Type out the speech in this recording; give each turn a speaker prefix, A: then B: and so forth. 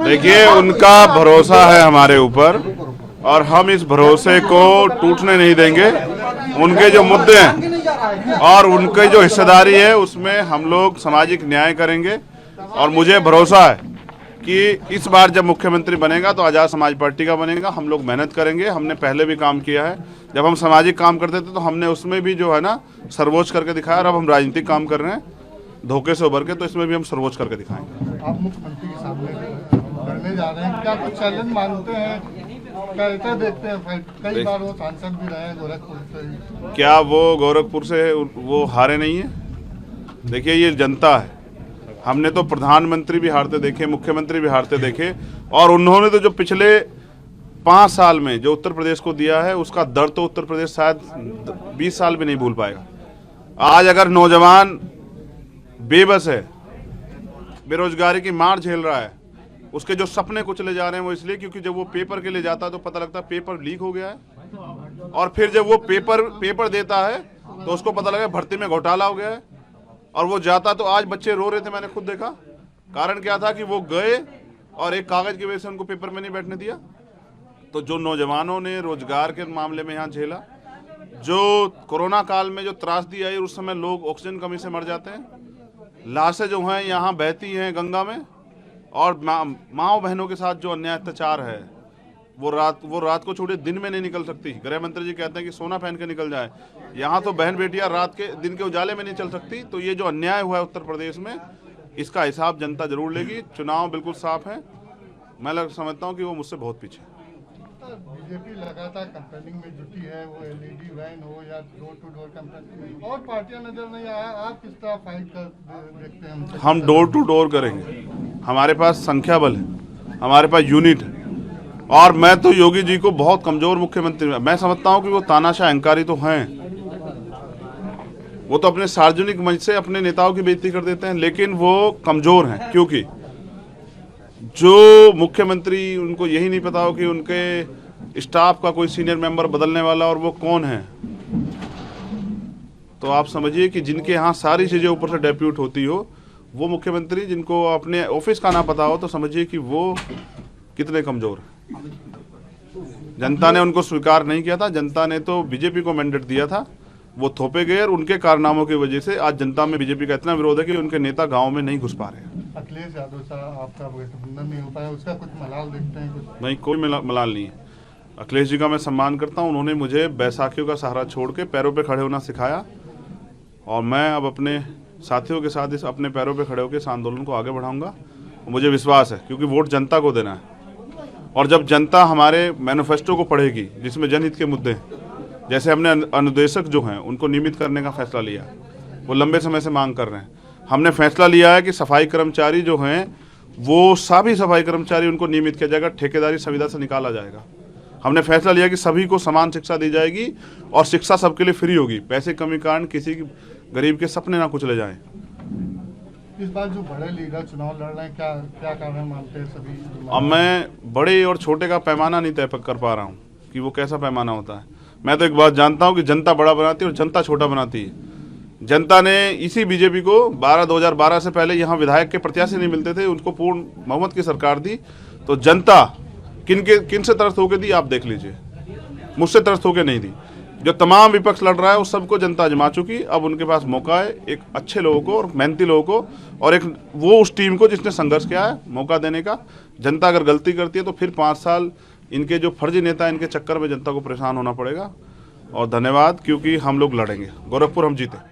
A: देखिए, उनका भरोसा है हमारे ऊपर और हम इस भरोसे को टूटने नहीं देंगे। उनके जो मुद्दे हैं और उनकी जो हिस्सेदारी है उसमें हम लोग सामाजिक न्याय करेंगे और मुझे भरोसा है कि इस बार जब मुख्यमंत्री बनेगा तो आज़ाद समाज पार्टी का बनेगा। हम लोग मेहनत करेंगे, हमने पहले भी काम किया है। जब हम सामाजिक काम करते थे तो हमने उसमें भी जो है ना सर्वोच्च करके दिखाया और अब हम राजनीतिक काम कर रहे हैं धोखे से उभर के, तो इसमें भी हम सर्वोच्च करके दिखाएंगे।
B: आप मुख्यमंत्री के सामने लड़ने जा रहे हैं, क्या कुछ चैलेंज मानते हैं? क्या देखते हैं? कई बार वो सांसद भी रहे हैं गोरखपुर से।
A: क्या वो गोरखपुर से वो हारे नहीं है? देखिए, ये जनता है। हमने तो प्रधानमंत्री भी हारते देखे, मुख्यमंत्री भी हारते देखे और उन्होंने तो जो पिछले 5 साल में जो उत्तर प्रदेश को दिया है उसका दर्द तो उत्तर प्रदेश शायद 20 साल भी नहीं भूल पाएगा। आज अगर नौजवान बेबस है, बेरोजगारी की मार झेल रहा है, उसके जो सपने कुचले जा रहे हैं वो इसलिए क्योंकि जब वो पेपर के लिए जाता है तो पता लगता है पेपर लीक हो गया है और फिर जब वो पेपर देता है तो उसको पता लगा भर्ती में घोटाला हो गया है और वो जाता तो आज बच्चे रो रहे थे, मैंने खुद देखा। कारण क्या था कि वो गए और एक कागज की वजह से उनको पेपर में नहीं बैठने दिया। तो जो नौजवानों ने रोजगार के मामले में यहाँ झेला, जो कोरोना काल में जो त्रासदी आई उस समय लोग ऑक्सीजन कमी से मर जाते हैं, लाशें जो हैं यहाँ बहती हैं गंगा में और माँओं बहनों के साथ जो अन्याय अत्याचार है वो रात को छोड़े दिन में नहीं निकल सकती। गृह मंत्री जी कहते हैं कि सोना पहन के निकल जाए, यहाँ तो बहन बेटियां दिन के उजाले में नहीं चल सकती। तो ये जो अन्याय हुआ है उत्तर प्रदेश में, इसका हिसाब जनता जरूर लेगी। चुनाव बिल्कुल साफ है, मैं समझता हूँ कि वो मुझसे बहुत पीछे।
B: बीजेपी लगातार कैंपेनिंग में जुटी है, वो एलईडी वैन हो या डोर टू डोर कैंपेनिंग, और पार्टियां नजर नहीं आया। आप किस तरह फाइट कर देखते हैं?
A: हम डोर टू डोर करेंगे, हमारे पास संख्या बल है, हमारे पास यूनिट है और मैं तो योगी जी को बहुत कमजोर मुख्यमंत्री मैं समझता हूं कि वो तानाशाह अहंकारी तो हैं, वो तो अपने सार्वजनिक मंच से अपने नेताओं की बेइज्जती कर देते हैं, लेकिन वो कमजोर हैं क्योंकि जो मुख्यमंत्री उनको यही नहीं पता हो कि उनके स्टाफ का कोई सीनियर मेंबर बदलने वाला और वो कौन है। तो आप समझिए कि जिनके यहाँ सारी चीजें ऊपर से डेप्यूट होती हो, वो मुख्यमंत्री जिनको अपने ऑफिस का ना पता हो, तो समझिए कि वो कितने कमजोर हैं। जनता ने उनको स्वीकार नहीं किया था, जनता ने तो बीजेपी को मैंडेट दिया था, वो थोपे गए और उनके कारनामों की वजह से आज जनता में बीजेपी का इतना विरोध है कि उनके नेता गांव में नहीं घुस पा रहे हैं।
B: अखिलेश यादव साहब आपका गठबंधन नहीं हो पाया, उसका कुछ मलाल देखते हैं? कुछ
A: नहीं, कोई मलाल नहीं है। अखिलेश जी का मैं सम्मान करता हूँ, उन्होंने मुझे बैसाखियों का सहारा छोड़ के पैरों पे खड़े होना सिखाया और मैं अब अपने साथियों के साथ इस अपने पैरों पे खड़े होकर इस आंदोलन को आगे बढ़ाऊंगा। मुझे विश्वास है क्योंकि वोट जनता को देना है और जब जनता हमारे मैनिफेस्टो को पढ़ेगी जिसमें जनहित के मुद्दे हैं, जैसे हमने अनुदेशक जो हैं उनको नियमित करने का फैसला लिया, वो लंबे समय से मांग कर रहे हैं। हमने फैसला लिया है कि सफाई कर्मचारी जो हैं वो सभी सफाई कर्मचारी उनको नियमित किया जाएगा, ठेकेदारी संविदा से निकाला जाएगा। हमने फैसला लिया कि सभी को समान शिक्षा दी जाएगी और शिक्षा सबके लिए फ्री होगी, पैसे कमी कारण किसी गरीब के सपने ना कुचले जाएं।
B: इस बार जो बड़े लीडर चुनाव लड़ रहे हैं, क्या कारण मानते हैं सभी?
A: अब मैं बड़े और छोटे का पैमाना नहीं तय कर पा रहा हूँ कि वो कैसा पैमाना होता है। मैं तो एक बात जानता हूँ कि जनता बड़ा बनाती है और जनता छोटा बनाती है। जनता ने इसी बीजेपी को 2012 से पहले यहाँ विधायक के प्रत्याशी नहीं मिलते थे, उनको पूर्ण बहुमत की सरकार दी। तो जनता किन से त्रस्त होकर दी आप देख लीजिए, मुझसे त्रस्त होकर नहीं दी। जो तमाम विपक्ष लड़ रहा है उस सबको जनता आजमा चुकी। अब उनके पास मौका है एक अच्छे लोगों को और मेहनती लोगों को और एक वो उस टीम को जिसने संघर्ष किया है मौका देने का। जनता अगर गलती करती है तो फिर 5 साल इनके जो फर्जी नेता इनके चक्कर में जनता को परेशान होना पड़ेगा। और धन्यवाद, क्योंकि हम लोग लड़ेंगे, गोरखपुर हम जीते।